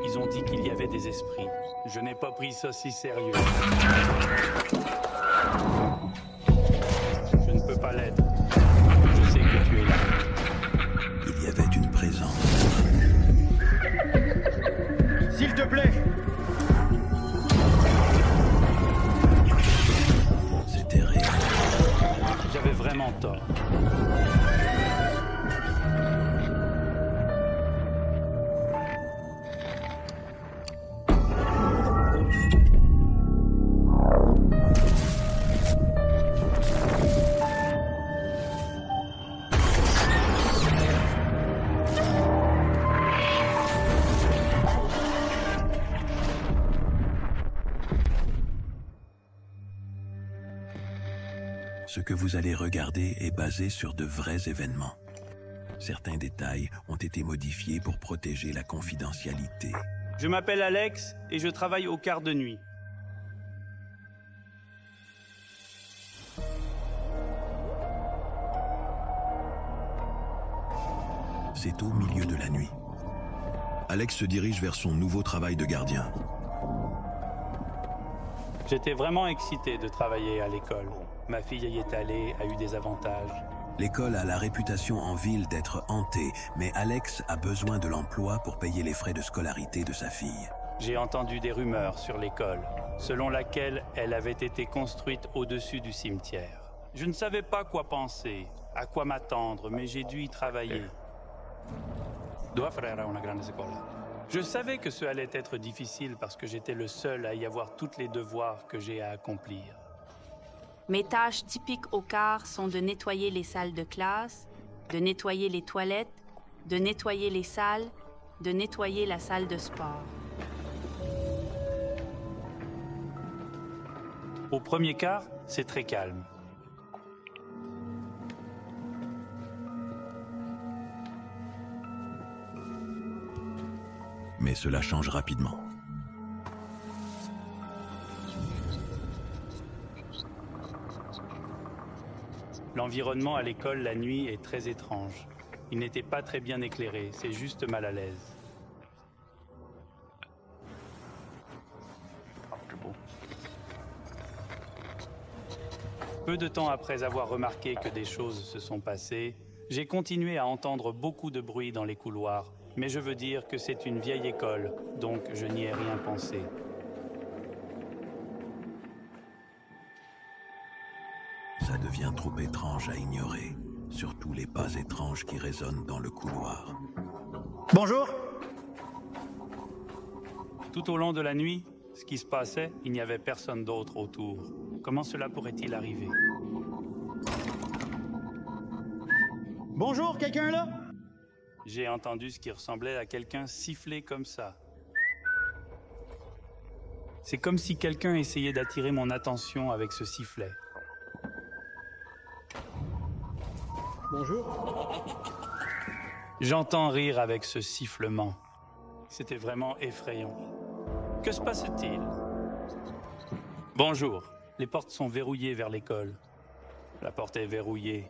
Ils ont dit qu'il y avait des esprits. Je n'ai pas pris ça si sérieux. Je ne peux pas l'être. Je sais que tu es là. Il y avait une présence. S'il te plaît! C'était réel. J'avais vraiment tort. Ce que vous allez regarder est basé sur de vrais événements. Certains détails ont été modifiés pour protéger la confidentialité. Je m'appelle Alex et je travaille au quart de nuit. C'est au milieu de la nuit. Alex se dirige vers son nouveau travail de gardien. J'étais vraiment excité de travailler à l'école. Ma fille y est allée, a eu des avantages. L'école a la réputation en ville d'être hantée, mais Alex a besoin de l'emploi pour payer les frais de scolarité de sa fille. J'ai entendu des rumeurs sur l'école, selon laquelle elle avait été construite au-dessus du cimetière. Je ne savais pas quoi penser, à quoi m'attendre, mais j'ai dû y travailler. Je savais que ce allait être difficile parce que j'étais le seul à y avoir tous les devoirs que j'ai à accomplir. Mes tâches typiques au quart sont de nettoyer les salles de classe, de nettoyer les toilettes, de nettoyer les salles, de nettoyer la salle de sport. Au premier quart, c'est très calme. Mais cela change rapidement. L'environnement à l'école la nuit est très étrange. Il n'était pas très bien éclairé, c'est juste mal à l'aise. Peu de temps après avoir remarqué que des choses se sont passées, j'ai continué à entendre beaucoup de bruit dans les couloirs, mais je veux dire que c'est une vieille école, donc je n'y ai rien pensé. Ça devient trop étrange à ignorer, surtout les pas étranges qui résonnent dans le couloir. Bonjour! Tout au long de la nuit, ce qui se passait, il n'y avait personne d'autre autour. Comment cela pourrait-il arriver? Bonjour, quelqu'un là? J'ai entendu ce qui ressemblait à quelqu'un siffler comme ça. C'est comme si quelqu'un essayait d'attirer mon attention avec ce sifflet. Bonjour. J'entends rire avec ce sifflement. C'était vraiment effrayant. Que se passe-t-il? Bonjour. Les portes sont verrouillées vers l'école. La porte est verrouillée.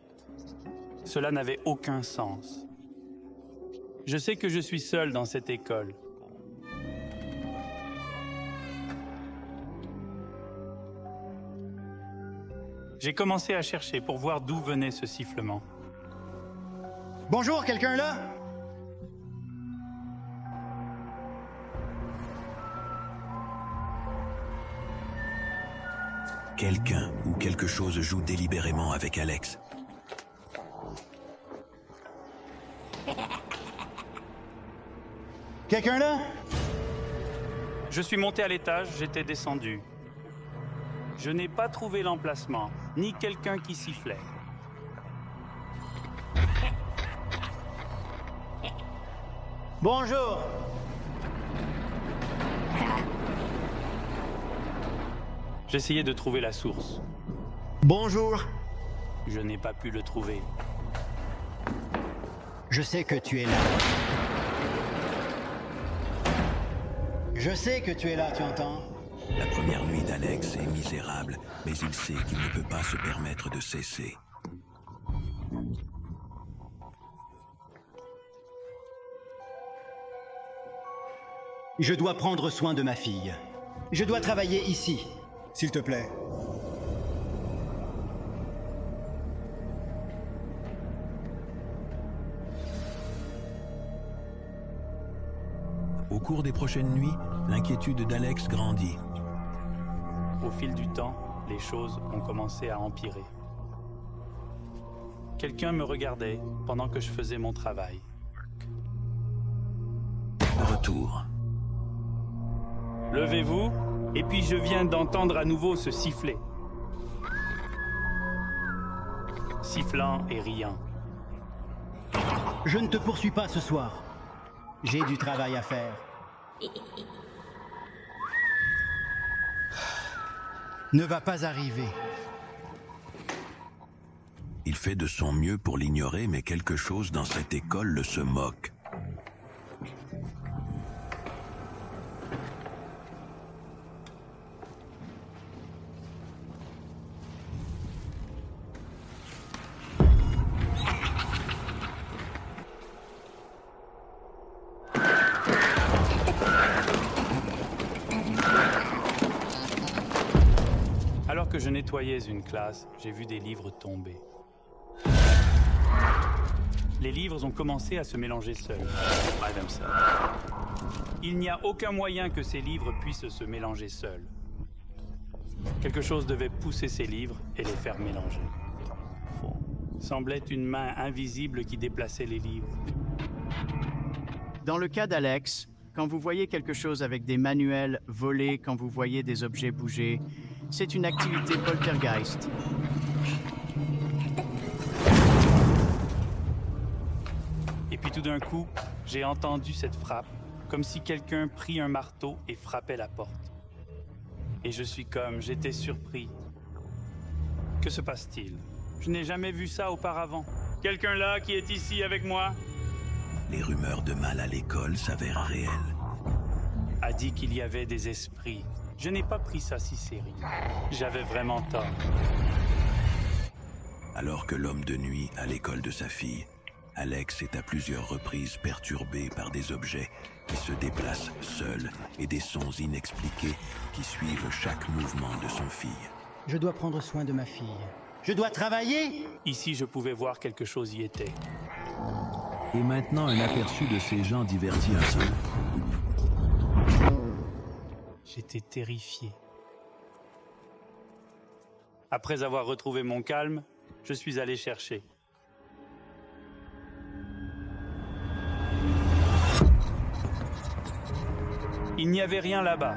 Cela n'avait aucun sens. Je sais que je suis seul dans cette école. J'ai commencé à chercher pour voir d'où venait ce sifflement. Bonjour, quelqu'un là? Quelqu'un ou quelque chose joue délibérément avec Alex. Quelqu'un là? Je suis monté à l'étage, j'étais descendu. Je n'ai pas trouvé l'emplacement, ni quelqu'un qui sifflait. Bonjour. J'essayais de trouver la source. Bonjour. Je n'ai pas pu le trouver. Je sais que tu es là. Je sais que tu es là, tu entends? La première nuit d'Alex est misérable, mais il sait qu'il ne peut pas se permettre de cesser. Je dois prendre soin de ma fille. Je dois travailler ici. S'il te plaît. Au cours des prochaines nuits, l'inquiétude d'Alex grandit. Au fil du temps, les choses ont commencé à empirer. Quelqu'un me regardait pendant que je faisais mon travail. Retour. Levez-vous, et puis je viens d'entendre à nouveau ce sifflet. Sifflant et riant. Je ne te poursuis pas ce soir. J'ai du travail à faire. Ne va pas arriver. Il fait de son mieux pour l'ignorer, mais quelque chose dans cette école se moque. Alors que je nettoyais une classe, j'ai vu des livres tomber. Les livres ont commencé à se mélanger seuls. Adamson. Il n'y a aucun moyen que ces livres puissent se mélanger seuls. Quelque chose devait pousser ces livres et les faire mélanger. Semblait une main invisible qui déplaçait les livres. Dans le cas d'Alex, quand vous voyez quelque chose avec des manuels volés, quand vous voyez des objets bouger, c'est une activité poltergeist. Et puis tout d'un coup, j'ai entendu cette frappe, comme si quelqu'un prit un marteau et frappait la porte. Et je suis comme, j'étais surpris. Que se passe-t-il? Je n'ai jamais vu ça auparavant. Quelqu'un là qui est ici avec moi? Les rumeurs de mal à l'école s'avèrent réelles. A dit qu'il y avait des esprits. Je n'ai pas pris ça si sérieux. J'avais vraiment tort. Alors que l'homme de nuit à l'école de sa fille, Alex est à plusieurs reprises perturbé par des objets qui se déplacent seuls et des sons inexpliqués qui suivent chaque mouvement de son fille. Je dois prendre soin de ma fille. Je dois travailler. Ici, je pouvais voir quelque chose y était. Et maintenant, un aperçu de ces gens divertis un peu. J'étais terrifié. Après avoir retrouvé mon calme, je suis allé chercher. Il n'y avait rien là-bas.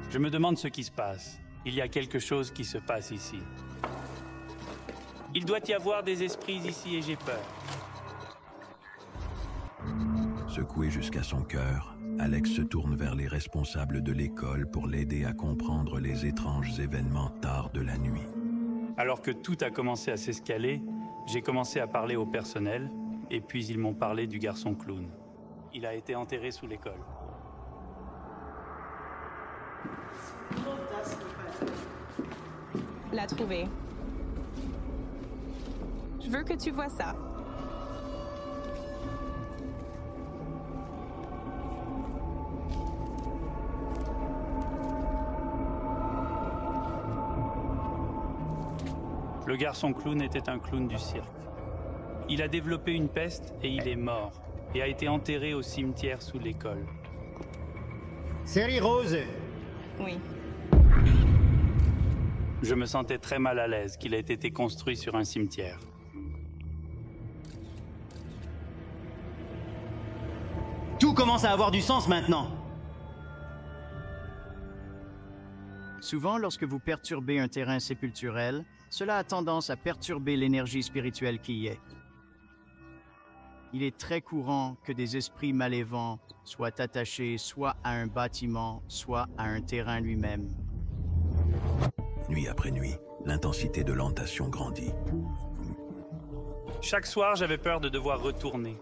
Je me demande ce qui se passe. Il y a quelque chose qui se passe ici. Il doit y avoir des esprits ici et j'ai peur. Secoué jusqu'à son cœur, Alex se tourne vers les responsables de l'école pour l'aider à comprendre les étranges événements tard de la nuit. Alors que tout a commencé à s'escaler, j'ai commencé à parler au personnel, et puis ils m'ont parlé du garçon clown. Il a été enterré sous l'école. L'a trouvé. Je veux que tu vois ça. Le garçon clown était un clown du cirque. Il a développé une peste et il est mort, et a été enterré au cimetière sous l'école. Série Rose. Oui. Je me sentais très mal à l'aise qu'il ait été construit sur un cimetière. Tout commence à avoir du sens maintenant. Souvent, lorsque vous perturbez un terrain sépulturel, cela a tendance à perturber l'énergie spirituelle qui y est. Il est très courant que des esprits malévents soient attachés soit à un bâtiment, soit à un terrain lui-même. Nuit après nuit, l'intensité de l'hantation grandit. Chaque soir, j'avais peur de devoir retourner.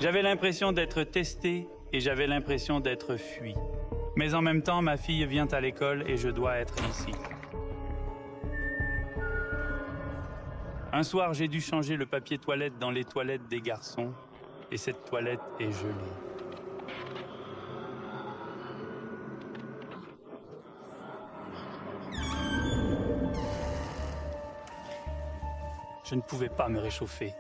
J'avais l'impression d'être testé et j'avais l'impression d'être fui. Mais en même temps, ma fille vient à l'école et je dois être ici. Un soir, j'ai dû changer le papier toilette dans les toilettes des garçons, et cette toilette est gelée. Je ne pouvais pas me réchauffer.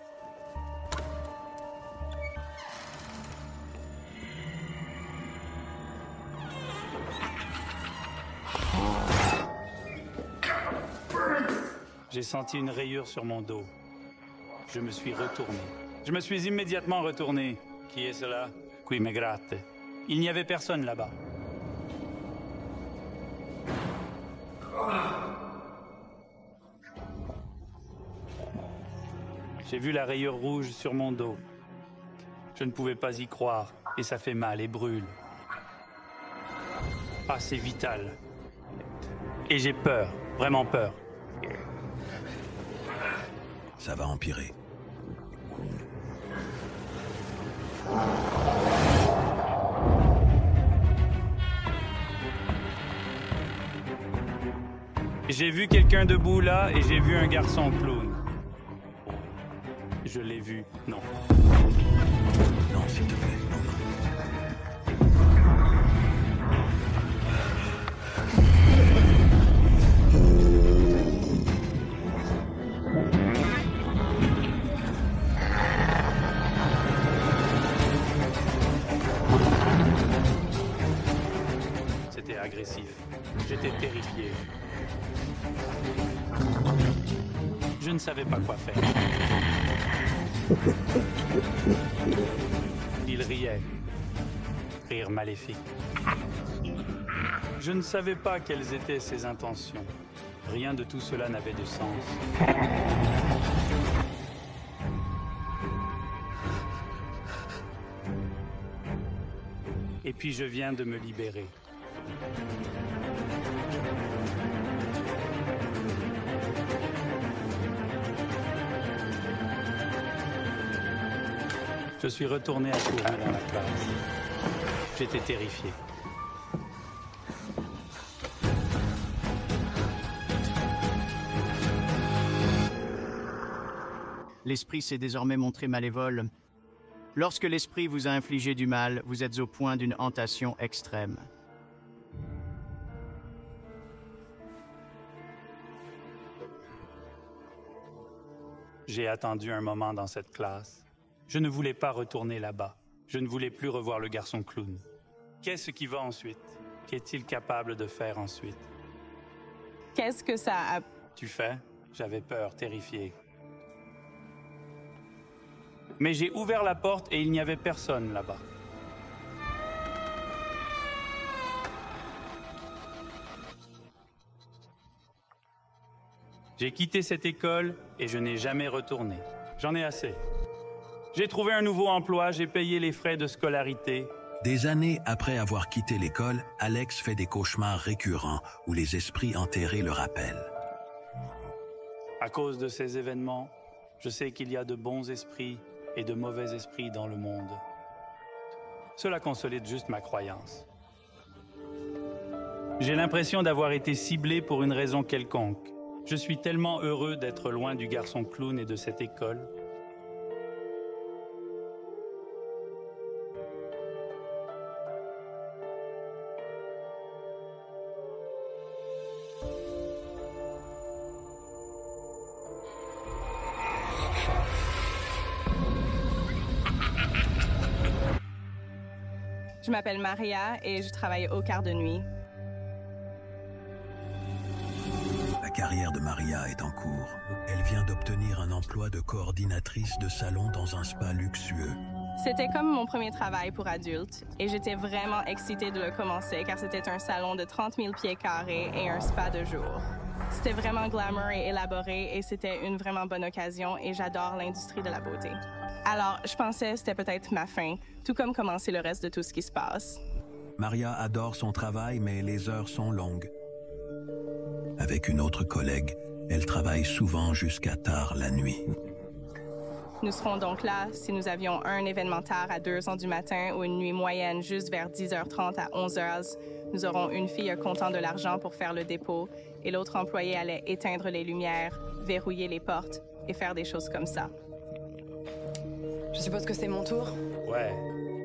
J'ai senti une rayure sur mon dos. Je me suis retourné. Je me suis immédiatement retourné. Qui est cela? Qui me gratte. Il n'y avait personne là-bas. J'ai vu la rayure rouge sur mon dos. Je ne pouvais pas y croire, et ça fait mal et brûle. Ah, c'est vital. Et j'ai peur, vraiment peur. Ça va empirer. J'ai vu quelqu'un debout là et j'ai vu un garçon clown. Je l'ai vu, non. Non, s'il te plaît, non. C'était agressif. J'étais terrifié. Je ne savais pas quoi faire. Il riait. Rire maléfique. Je ne savais pas quelles étaient ses intentions. Rien de tout cela n'avait de sens. Et puis je viens de me libérer. Je suis retourné à courir dans la classe. J'étais terrifié. L'esprit s'est désormais montré malévole. Lorsque l'esprit vous a infligé du mal, vous êtes au point d'une hantation extrême. J'ai attendu un moment dans cette classe. Je ne voulais pas retourner là-bas. Je ne voulais plus revoir le garçon clown. Qu'est-ce qui va ensuite? Qu'est-il capable de faire ensuite? Qu'est-ce que ça a... Tu fais? J'avais peur, terrifié. Mais j'ai ouvert la porte et il n'y avait personne là-bas. J'ai quitté cette école et je n'ai jamais retourné. J'en ai assez. J'ai trouvé un nouveau emploi, j'ai payé les frais de scolarité. Des années après avoir quitté l'école, Alex fait des cauchemars récurrents où les esprits enterrés le rappellent. À cause de ces événements, je sais qu'il y a de bons esprits et de mauvais esprits dans le monde. Cela consolide juste ma croyance. J'ai l'impression d'avoir été ciblé pour une raison quelconque. Je suis tellement heureux d'être loin du garçon clown et de cette école. Je m'appelle Maria et je travaille au quart de nuit. La carrière de Maria est en cours. Elle vient d'obtenir un emploi de coordinatrice de salon dans un spa luxueux. C'était comme mon premier travail pour adultes et j'étais vraiment excitée de le commencer car c'était un salon de 30 000 pieds carrés et un spa de jour. C'était vraiment glamour et élaboré et c'était une vraiment bonne occasion et j'adore l'industrie de la beauté. Alors, je pensais que c'était peut-être ma fin, tout comme commencer le reste de tout ce qui se passe. Maria adore son travail, mais les heures sont longues. Avec une autre collègue, elle travaille souvent jusqu'à tard la nuit. Nous serons donc là si nous avions un événement tard à 2 h du matin ou une nuit moyenne juste vers 10h30 à 11h. Nous aurons une fille comptant de l'argent pour faire le dépôt et l'autre employé allait éteindre les lumières, verrouiller les portes et faire des choses comme ça. Je suppose que c'est mon tour? Ouais.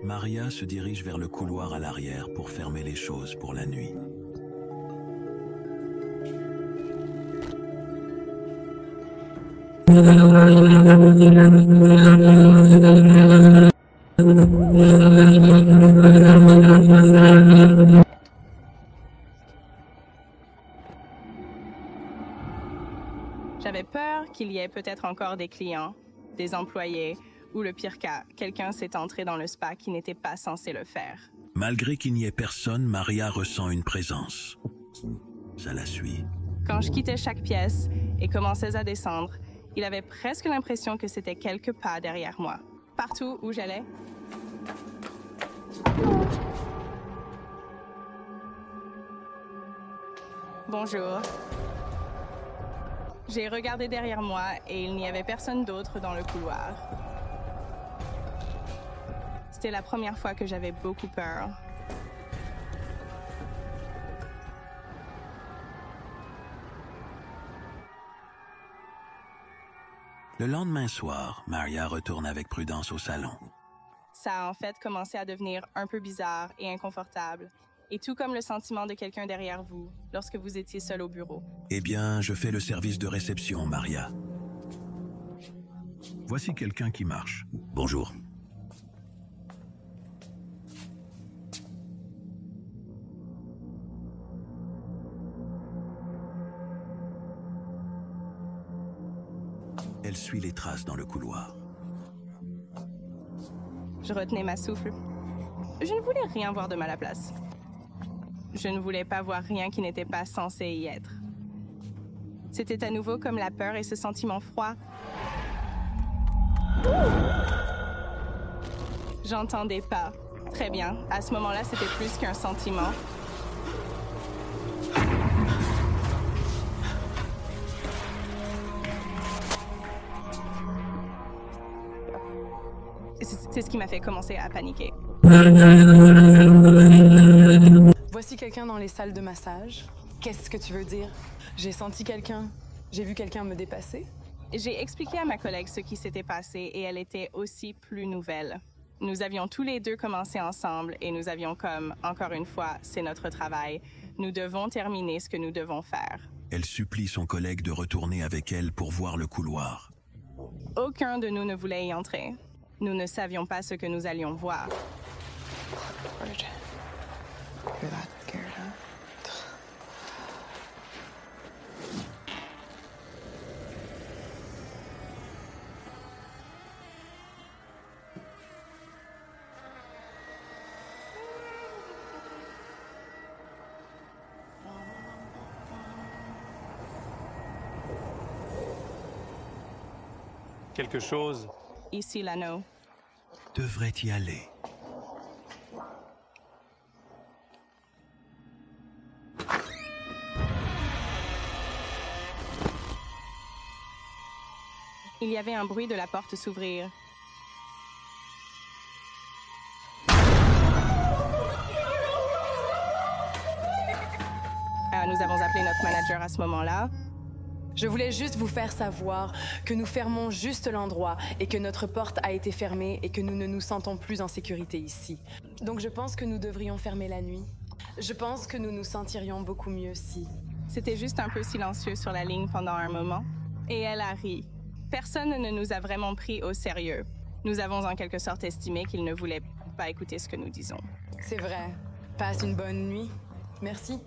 Maria se dirige vers le couloir à l'arrière pour fermer les choses pour la nuit. J'avais peur qu'il y ait peut-être encore des clients, des employés, ou le pire cas, quelqu'un s'est entré dans le spa qui n'était pas censé le faire. Malgré qu'il n'y ait personne, Maria ressent une présence. Ça la suit. Quand je quittais chaque pièce et commençais à descendre, il avait presque l'impression que c'était quelques pas derrière moi. Partout où j'allais. Bonjour. J'ai regardé derrière moi et il n'y avait personne d'autre dans le couloir. C'était la première fois que j'avais beaucoup peur. Le lendemain soir, Maria retourne avec prudence au salon. Ça a en fait commencé à devenir un peu bizarre et inconfortable. Et tout comme le sentiment de quelqu'un derrière vous, lorsque vous étiez seul au bureau. Eh bien, je fais le service de réception, Maria. Voici quelqu'un qui marche. Bonjour. Elle suit les traces dans le couloir. Je retenais ma souffle. Je ne voulais rien voir de mal à place. Je ne voulais pas voir rien qui n'était pas censé y être. C'était à nouveau comme la peur et ce sentiment froid. J'entendais pas. Très bien. À ce moment-là, c'était plus qu'un sentiment. C'est ce qui m'a fait commencer à paniquer. Voici quelqu'un dans les salles de massage. Qu'est-ce que tu veux dire? J'ai senti quelqu'un. J'ai vu quelqu'un me dépasser. J'ai expliqué à ma collègue ce qui s'était passé et elle était aussi plus nouvelle. Nous avions tous les deux commencé ensemble et nous avions comme, encore une fois, c'est notre travail. Nous devons terminer ce que nous devons faire. Elle supplie son collègue de retourner avec elle pour voir le couloir. Aucun de nous ne voulait y entrer. Nous ne savions pas ce que nous allions voir. Quelque chose Ici, l'anneau. Devrait y aller. Il y avait un bruit de la porte s'ouvrir. Nous avons appelé notre manager à ce moment-là. Je voulais juste vous faire savoir que nous fermons juste l'endroit et que notre porte a été fermée et que nous ne nous sentons plus en sécurité ici. Donc je pense que nous devrions fermer la nuit. Je pense que nous nous sentirions beaucoup mieux si... C'était juste un peu silencieux sur la ligne pendant un moment. Et elle a ri. Personne ne nous a vraiment pris au sérieux. Nous avons en quelque sorte estimé qu'il ne voulait pas écouter ce que nous disons. C'est vrai. Passe une bonne nuit. Merci.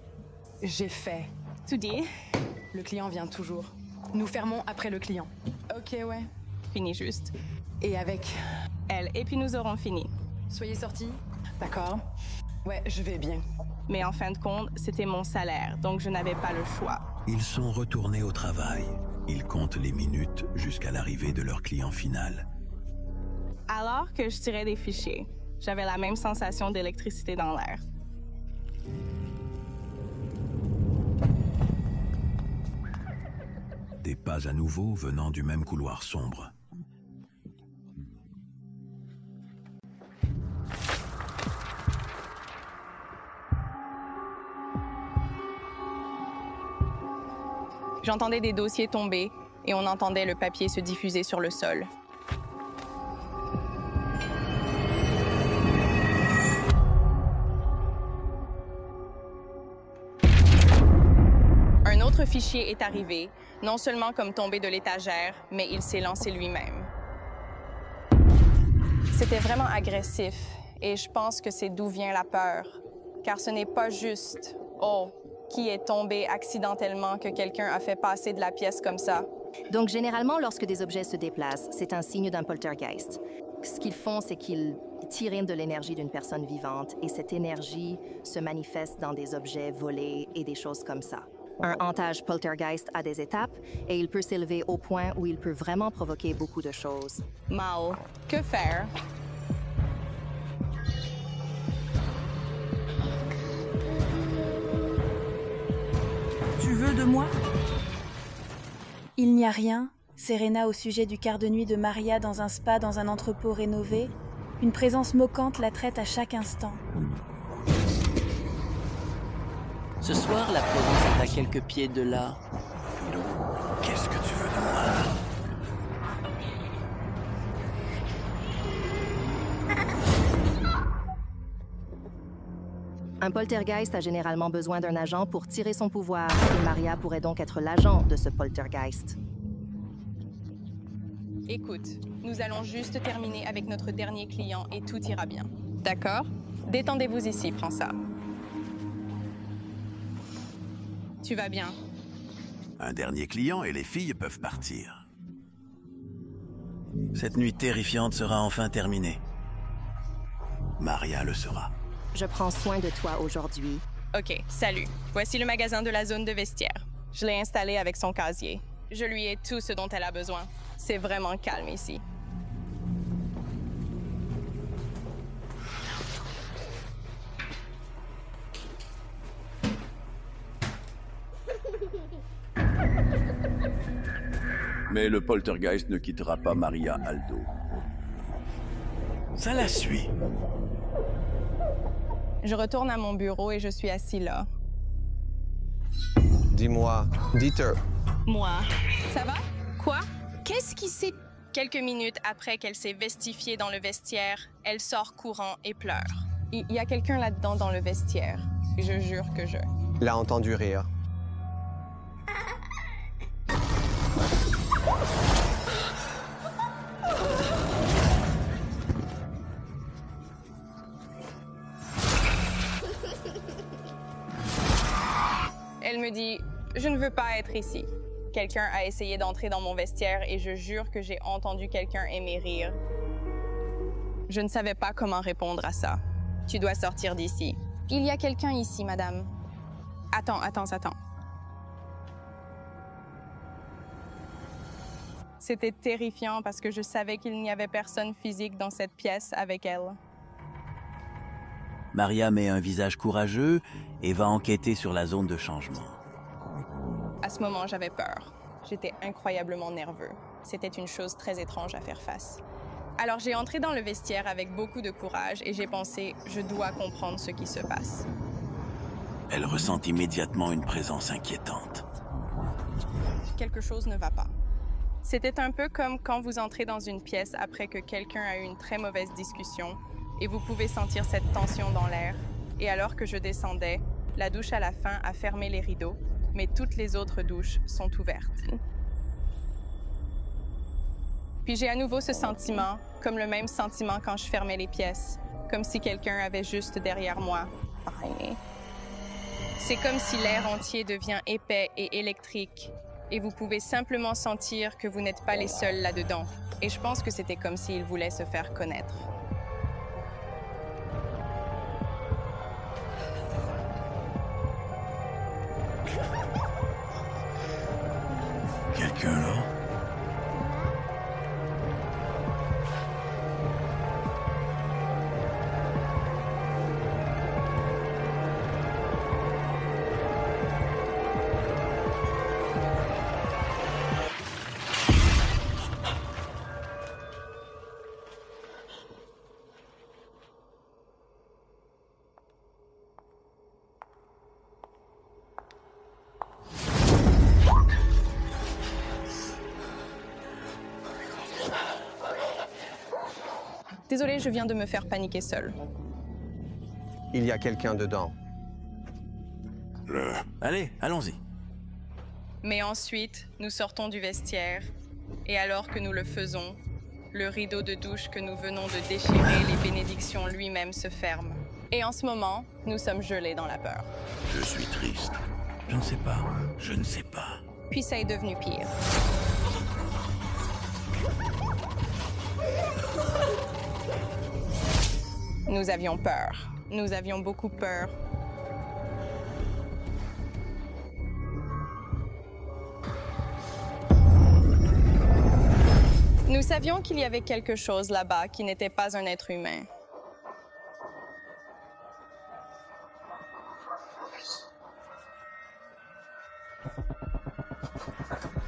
J'ai fait. Tout dit. Le client vient toujours. Nous fermons après le client. Ok, ouais. Fini juste. Et avec... Elle, et puis nous aurons fini. Soyez sortis. D'accord. Ouais, je vais bien. Mais en fin de compte, c'était mon salaire, donc je n'avais pas le choix. Ils sont retournés au travail. Ils comptent les minutes jusqu'à l'arrivée de leur client final. Alors que je tirais des fichiers, j'avais la même sensation d'électricité dans l'air. Des pas à nouveau venant du même couloir sombre. J'entendais des dossiers tomber et on entendait le papier se diffuser sur le sol. Un autre fichier est arrivé, non seulement comme tombé de l'étagère, mais il s'est lancé lui-même. C'était vraiment agressif et je pense que c'est d'où vient la peur. Car ce n'est pas juste « Oh, qui est tombé accidentellement que quelqu'un a fait passer de la pièce comme ça ». Donc, généralement, lorsque des objets se déplacent, c'est un signe d'un poltergeist. Ce qu'ils font, c'est qu'ils tirent de l'énergie d'une personne vivante et cette énergie se manifeste dans des objets volés et des choses comme ça. Un hantage poltergeist a des étapes et il peut s'élever au point où il peut vraiment provoquer beaucoup de choses. Mal, que faire? Tu veux de moi? Il n'y a rien. Serena au sujet du quart de nuit de Maria dans un spa dans un entrepôt rénové. Une présence moquante la traite à chaque instant. Ce soir, la présence est à quelques pieds de là. Qu'est-ce que tu veux de moi? Un poltergeist a généralement besoin d'un agent pour tirer son pouvoir, et Maria pourrait donc être l'agent de ce poltergeist. Écoute, nous allons juste terminer avec notre dernier client et tout ira bien. D'accord? Détendez-vous ici, prends ça. Tu vas bien? Un dernier client et les filles peuvent partir. Cette nuit terrifiante sera enfin terminée. Maria le sera. Je prends soin de toi aujourd'hui. OK, salut. Voici le magasin de la zone de vestiaire. Je l'ai installé avec son casier. Je lui ai tout ce dont elle a besoin. C'est vraiment calme ici. Mais le poltergeist ne quittera pas Maria Aldo. Ça la suit. Je retourne à mon bureau et je suis assis là. Dis-moi, Dieter. Moi. Ça va? Quoi? Qu'est-ce qui s'est... Quelques minutes après qu'elle s'est vestifiée dans le vestiaire, elle sort courant et pleure. Il y a quelqu'un là-dedans dans le vestiaire. Je jure que je... L'a entendu rire. Elle me dit « Je ne veux pas être ici ». Quelqu'un a essayé d'entrer dans mon vestiaire et je jure que j'ai entendu quelqu'un aimer rire. Je ne savais pas comment répondre à ça. Tu dois sortir d'ici. Il y a quelqu'un ici, madame. Attends. C'était terrifiant parce que je savais qu'il n'y avait personne physique dans cette pièce avec elle. Maria met un visage courageux et va enquêter sur la zone de changement. À ce moment, j'avais peur. J'étais incroyablement nerveux. C'était une chose très étrange à faire face. Alors j'ai entré dans le vestiaire avec beaucoup de courage et j'ai pensé « Je dois comprendre ce qui se passe ». Elle ressent immédiatement une présence inquiétante. Quelque chose ne va pas. C'était un peu comme quand vous entrez dans une pièce après que quelqu'un a eu une très mauvaise discussion et vous pouvez sentir cette tension dans l'air. Et alors que je descendais, la douche à la fin a fermé les rideaux, mais toutes les autres douches sont ouvertes. Puis j'ai à nouveau ce sentiment, comme le même sentiment quand je fermais les pièces, comme si quelqu'un avait juste derrière moi. C'est comme si l'air entier devient épais et électrique, et vous pouvez simplement sentir que vous n'êtes pas les seuls là-dedans. Et je pense que c'était comme s'il voulait se faire connaître. Quelqu'un là? Désolée, je viens de me faire paniquer seule. Il y a quelqu'un dedans. Allez, allons-y. Mais ensuite, nous sortons du vestiaire, et alors que nous le faisons, le rideau de douche que nous venons de déchirer les bénédictions lui-même se ferme. Et en ce moment, nous sommes gelés dans la peur. Je suis triste. Je ne sais pas. Je ne sais pas. Puis ça est devenu pire. Nous avions peur. Nous avions beaucoup peur. Nous savions qu'il y avait quelque chose là-bas qui n'était pas un être humain.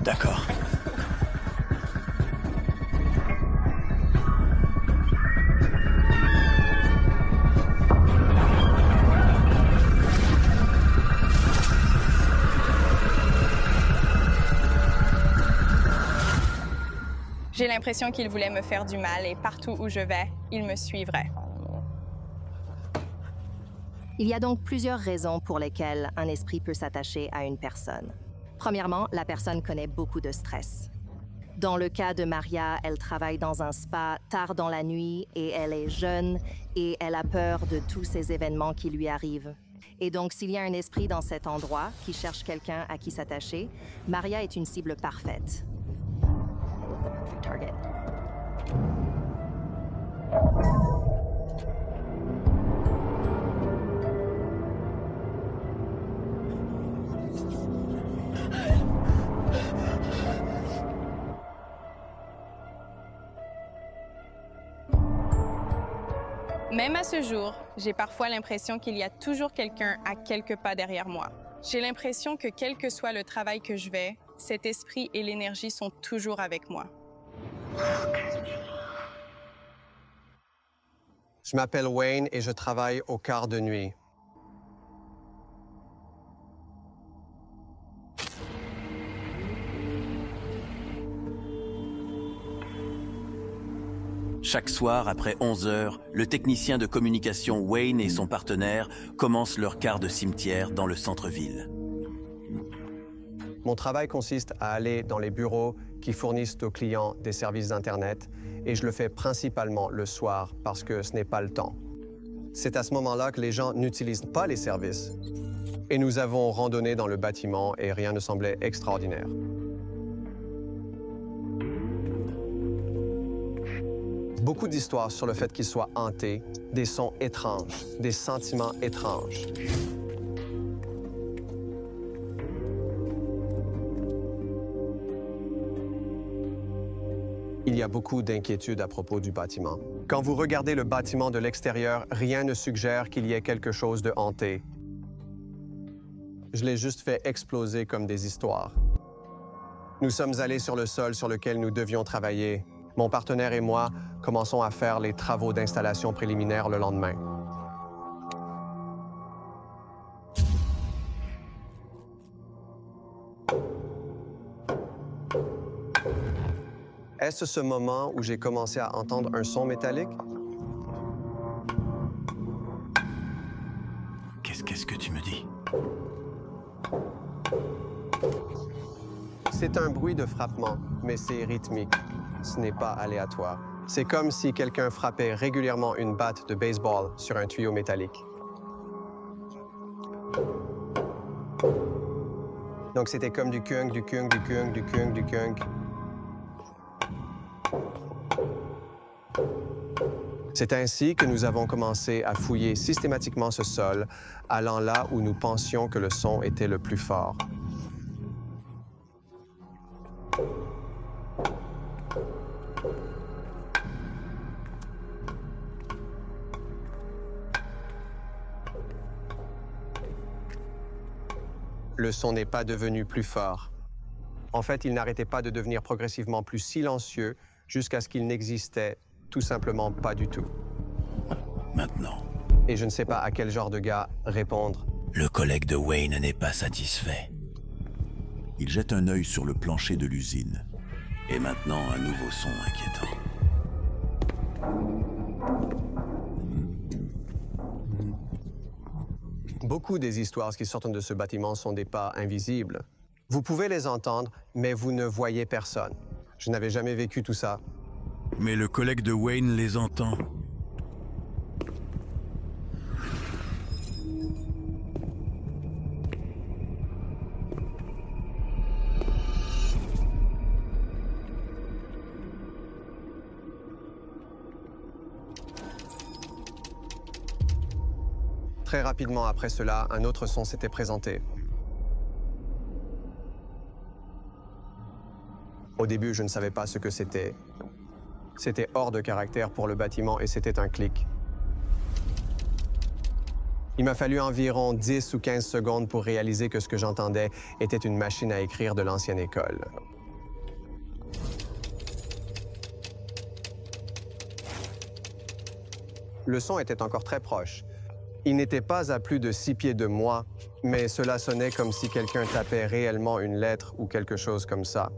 D'accord. J'ai l'impression qu'il voulait me faire du mal et partout où je vais, il me suivrait. Il y a donc plusieurs raisons pour lesquelles un esprit peut s'attacher à une personne. Premièrement, la personne connaît beaucoup de stress. Dans le cas de Maria, elle travaille dans un spa tard dans la nuit et elle est jeune et elle a peur de tous ces événements qui lui arrivent. Et donc, s'il y a un esprit dans cet endroit qui cherche quelqu'un à qui s'attacher, Maria est une cible parfaite. Target. Même à ce jour, j'ai parfois l'impression qu'il y a toujours quelqu'un à quelques pas derrière moi. J'ai l'impression que quel que soit le travail que je fais, cet esprit et l'énergie sont toujours avec moi. Je m'appelle Wayne et je travaille au quart de nuit. Chaque soir, après 11 heures, le technicien de communication Wayne et son partenaire commencent leur quart de cimetière dans le centre-ville. Mon travail consiste à aller dans les bureaux qui fournissent aux clients des services d'Internet et je le fais principalement le soir parce que ce n'est pas le temps. C'est à ce moment-là que les gens n'utilisent pas les services. Et nous avons randonné dans le bâtiment et rien ne semblait extraordinaire. Beaucoup d'histoires sur le fait qu'il soit hanté, des sons étranges, des sentiments étranges. Il y a beaucoup d'inquiétudes à propos du bâtiment. Quand vous regardez le bâtiment de l'extérieur, rien ne suggère qu'il y ait quelque chose de hanté. Je l'ai juste fait exploser comme des histoires. Nous sommes allés sur le sol sur lequel nous devions travailler. Mon partenaire et moi commençons à faire les travaux d'installation préliminaires le lendemain. Est-ce ce moment où j'ai commencé à entendre un son métallique? Qu'est-ce que tu me dis? C'est un bruit de frappement, mais c'est rythmique. Ce n'est pas aléatoire. C'est comme si quelqu'un frappait régulièrement une batte de baseball sur un tuyau métallique. Donc c'était comme du kung, du kung, du kung, du kung, du kung. C'est ainsi que nous avons commencé à fouiller systématiquement ce sol, allant là où nous pensions que le son était le plus fort. Le son n'est pas devenu plus fort. En fait, il n'arrêtait pas de devenir progressivement plus silencieux jusqu'à ce qu'il n'existait tout simplement pas du tout. Maintenant. Et je ne sais pas à quel genre de gars répondre. Le collègue de Wayne n'est pas satisfait. Il jette un œil sur le plancher de l'usine. Et maintenant, un nouveau son inquiétant. Beaucoup des histoires qui sortent de ce bâtiment sont des pas invisibles. Vous pouvez les entendre, mais vous ne voyez personne. Je n'avais jamais vécu tout ça. Mais le collègue de Wayne les entend. Très rapidement après cela, un autre son s'était présenté. Au début, je ne savais pas ce que c'était. C'était hors de caractère pour le bâtiment et c'était un clic. Il m'a fallu environ 10 ou 15 secondes pour réaliser que ce que j'entendais était une machine à écrire de l'ancienne école. Le son était encore très proche. Il n'était pas à plus de 6 pieds de moi, mais cela sonnait comme si quelqu'un tapait réellement une lettre ou quelque chose comme ça.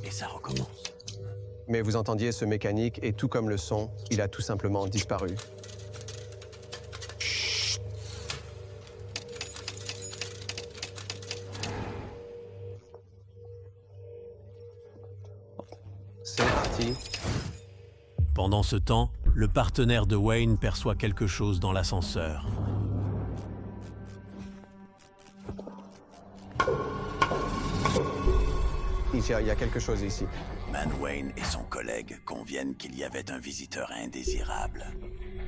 Ça recommence. Mais vous entendiez ce mécanique et tout comme le son, il a tout simplement disparu. C'est parti. Pendant ce temps, le partenaire de Wayne perçoit quelque chose dans l'ascenseur. Il y a quelque chose ici. Man Wayne et son collègue conviennent qu'il y avait un visiteur indésirable.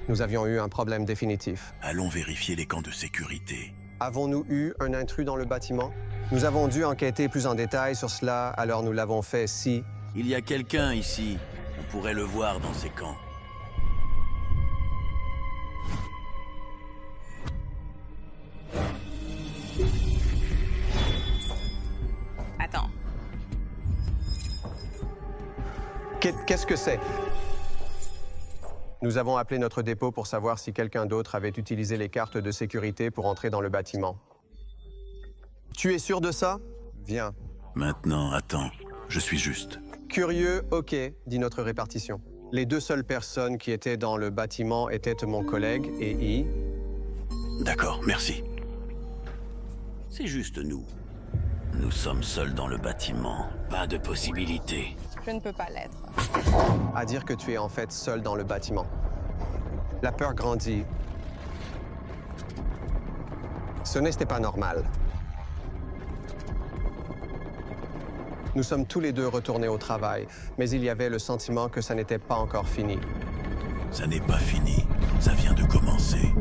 Nous avions eu un problème définitif. Allons vérifier les camps de sécurité. Avons-nous eu un intrus dans le bâtiment? Nous avons dû enquêter plus en détail sur cela, alors nous l'avons fait si... Il y a quelqu'un ici. On pourrait le voir dans ces camps. Attends. Qu'est-ce que c'est? Nous avons appelé notre dépôt pour savoir si quelqu'un d'autre avait utilisé les cartes de sécurité pour entrer dans le bâtiment. Tu es sûr de ça? Viens. Maintenant, attends. Je suis juste. Curieux, ok, dit notre répartition. Les deux seules personnes qui étaient dans le bâtiment étaient mon collègue et I. D'accord, merci. C'est juste nous. Nous sommes seuls dans le bâtiment. Pas de possibilité. Je ne peux pas l'être. À dire que tu es en fait seul dans le bâtiment. La peur grandit. Ce n'était pas normal. Nous sommes tous les deux retournés au travail, mais il y avait le sentiment que ça n'était pas encore fini. Ça n'est pas fini. Ça vient de commencer.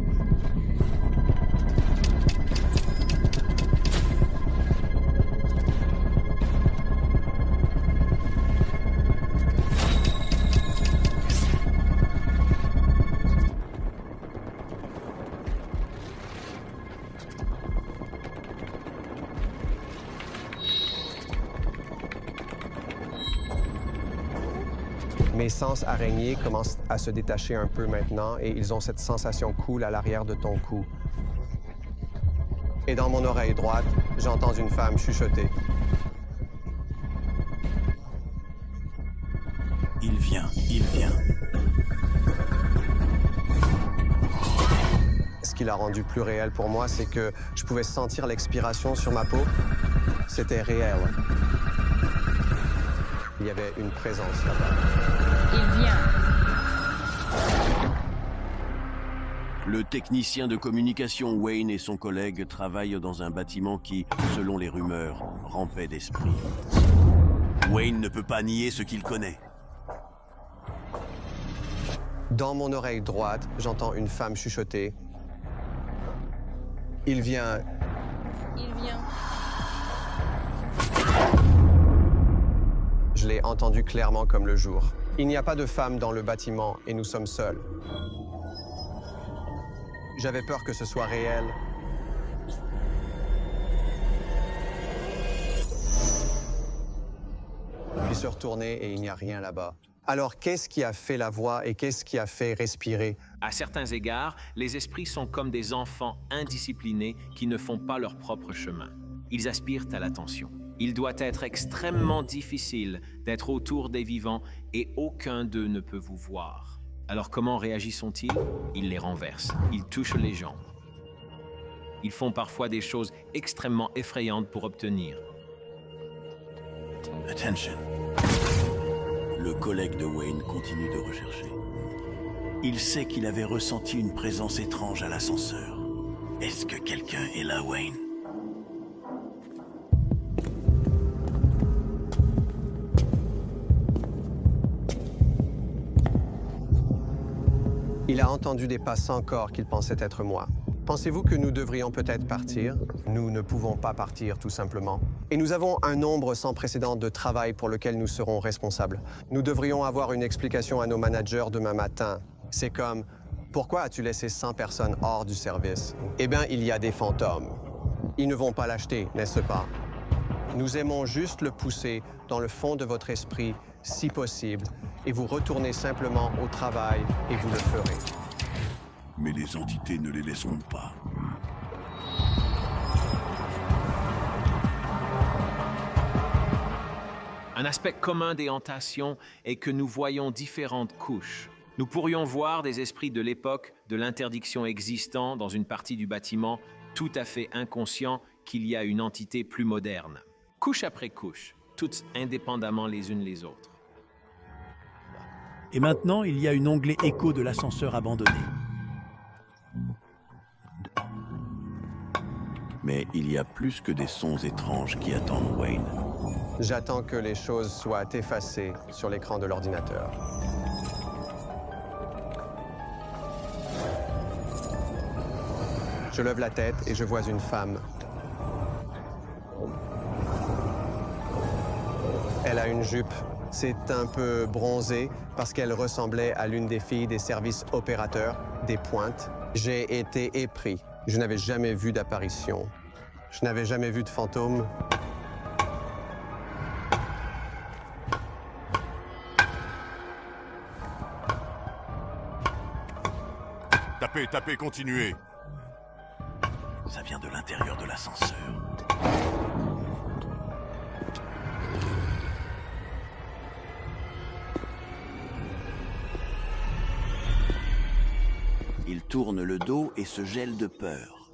Mes sens araignées commencent à se détacher un peu maintenant et ils ont cette sensation cool à l'arrière de ton cou. Et dans mon oreille droite, j'entends une femme chuchoter. Il vient, il vient. Ce qui l'a rendu plus réel pour moi, c'est que je pouvais sentir l'expiration sur ma peau. C'était réel. Il y avait une présence là-bas. Il vient. Le technicien de communication Wayne et son collègue travaillent dans un bâtiment qui, selon les rumeurs, rampait d'esprit. Wayne ne peut pas nier ce qu'il connaît. Dans mon oreille droite, j'entends une femme chuchoter. Il vient. Il vient. Je l'ai entendu clairement comme le jour. Il n'y a pas de femme dans le bâtiment et nous sommes seuls. J'avais peur que ce soit réel. se retourner et il n'y a rien là-bas. Alors, qu'est-ce qui a fait la voix et qu'est-ce qui a fait respirer? À certains égards, les esprits sont comme des enfants indisciplinés qui ne font pas leur propre chemin. Ils aspirent à l'attention. Il doit être extrêmement difficile d'être autour des vivants et aucun d'eux ne peut vous voir. Alors comment réagissent-ils? Ils les renversent, ils touchent les gens. Ils font parfois des choses extrêmement effrayantes pour obtenir. Attention. Le collègue de Wayne continue de rechercher. Il sait qu'il avait ressenti une présence étrange à l'ascenseur. Est-ce que quelqu'un est là, Wayne? Il a entendu des pas sans corps qu'il pensait être moi. Pensez-vous que nous devrions peut-être partir? Nous ne pouvons pas partir, tout simplement. Et nous avons un nombre sans précédent de travail pour lequel nous serons responsables. Nous devrions avoir une explication à nos managers demain matin. C'est comme, pourquoi as-tu laissé 100 personnes hors du service? Eh bien, il y a des fantômes. Ils ne vont pas l'acheter, n'est-ce pas? Nous aimons juste le pousser dans le fond de votre esprit, si possible, et vous retournez simplement au travail et vous le ferez. Mais les entités ne les laisseront pas. Un aspect commun des hantations est que nous voyons différentes couches. Nous pourrions voir des esprits de l'époque de l'interdiction existant dans une partie du bâtiment, tout à fait inconscients qu'il y a une entité plus moderne. Couche après couche, toutes indépendamment les unes les autres. Et maintenant, il y a une onglet écho de l'ascenseur abandonné. Mais il y a plus que des sons étranges qui attendent Wayne. J'attends que les choses soient effacées sur l'écran de l'ordinateur. Je lève la tête et je vois une femme. Elle a une jupe. C'est un peu bronzé parce qu'elle ressemblait à l'une des filles des services opérateurs, des pointes. J'ai été épris. Je n'avais jamais vu d'apparition. Je n'avais jamais vu de fantôme. Tapez, tapez, continuez. Ça vient de l'intérieur de l'ascenseur. Il tourne le dos et se gèle de peur.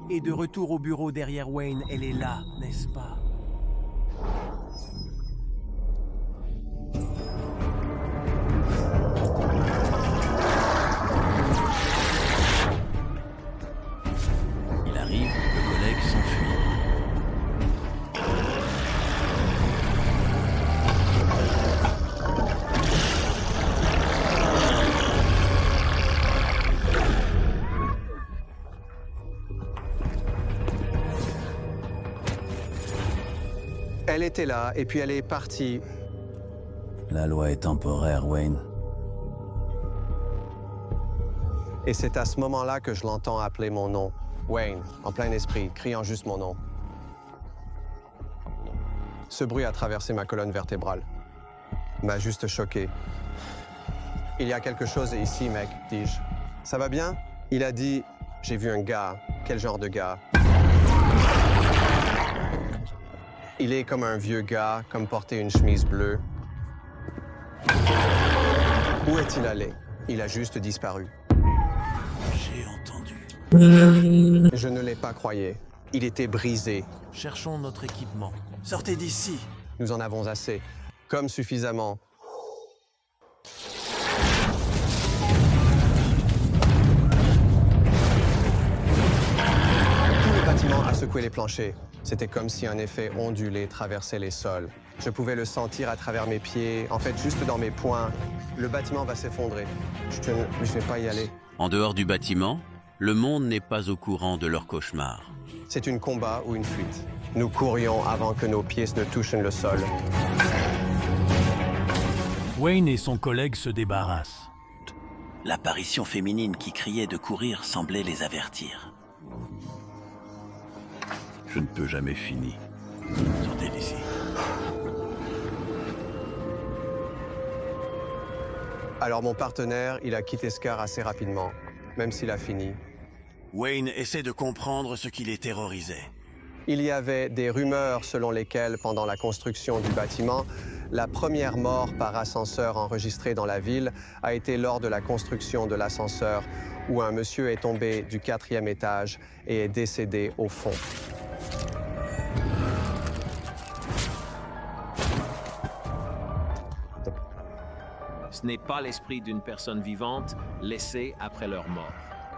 Et de retour au bureau derrière Wayne, elle est là, n'est-ce pas? Il arrive, le collègue s'enfuit. Elle était là, et puis elle est partie. La loi est temporaire, Wayne. Et c'est à ce moment-là que je l'entends appeler mon nom. Wayne, en plein esprit, criant juste mon nom. Ce bruit a traversé ma colonne vertébrale. M'a juste choqué. Il y a quelque chose ici, mec, dis-je. Ça va bien? Il a dit, j'ai vu un gars. Quel genre de gars? Il est comme un vieux gars, comme porter une chemise bleue. Où est-il allé? Il a juste disparu. J'ai entendu. Je ne l'ai pas croyé. Il était brisé. Cherchons notre équipement. Sortez d'ici. Nous en avons assez. Comme suffisamment. Tout le bâtiment a secoué les planchers. C'était comme si un effet ondulé traversait les sols. Je pouvais le sentir à travers mes pieds, en fait juste dans mes poings. Le bâtiment va s'effondrer. Je ne vais pas y aller. En dehors du bâtiment, le monde n'est pas au courant de leur cauchemar. C'est un combat ou une fuite. Nous courions avant que nos pieds ne touchent le sol. Wayne et son collègue se débarrassent. L'apparition féminine qui criait de courir semblait les avertir. Je ne peux jamais finir. Sortez d'ici. Alors mon partenaire, il a quitté Scar assez rapidement, même s'il a fini. Wayne essaie de comprendre ce qui les terrorisait. Il y avait des rumeurs selon lesquelles, pendant la construction du bâtiment, la première mort par ascenseur enregistrée dans la ville a été lors de la construction de l'ascenseur, où un monsieur est tombé du 4e étage et est décédé au fond. Ce n'est pas l'esprit d'une personne vivante laissée après leur mort.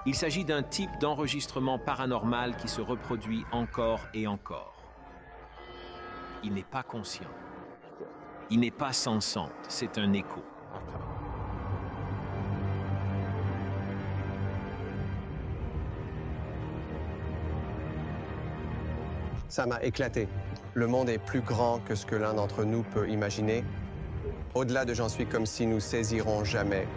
Il s'agit d'un type d'enregistrement paranormal qui se reproduit encore et encore. Il n'est pas conscient. Il n'est pas sensant, c'est un écho. Ça m'a éclaté. Le monde est plus grand que ce que l'un d'entre nous peut imaginer. Au-delà de j'en suis comme si nous saisirons jamais